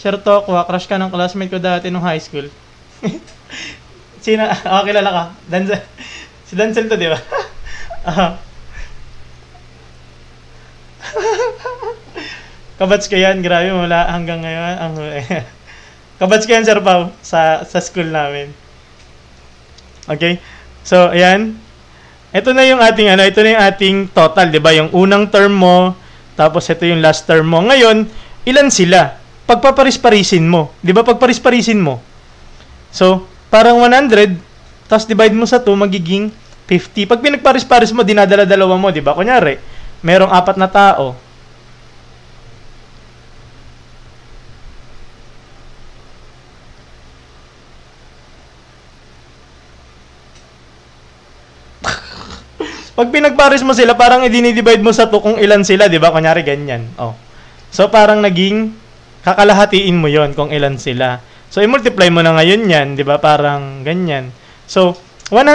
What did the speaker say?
Sir Tokwa, crush ka ng classmate ko dati nung high school. Sino? Kilala ka. Denzel. Si Denzel to, di ba? Kabats ko yan. Grabe, mula hanggang ngayon. Kabats ko yan, Sir Pao, sa school namin. Okay? So, ayan. Ito na yung ating, ito na yung ating total, di ba? Yung unang term mo, tapos ito yung last term mo. Ngayon, ilan sila? Pagpaparis-parisin mo. Di ba? Pagparis-parisin mo. So, parang 100, tapos divide mo sa 2, magiging 50. Pag pinagparis-paris mo, dinadala-dalawa mo, di ba? Kunyari, merong 4 na tao. Pag pinagparis mo sila, parang i-divide mo sa 2 kung ilan sila, di ba? Kunyari, ganyan. Oh. So, parang naging kakalahatiin mo yon kung ilan sila. So, i-multiply mo na ngayon yan, di ba? Parang ganyan. So, 100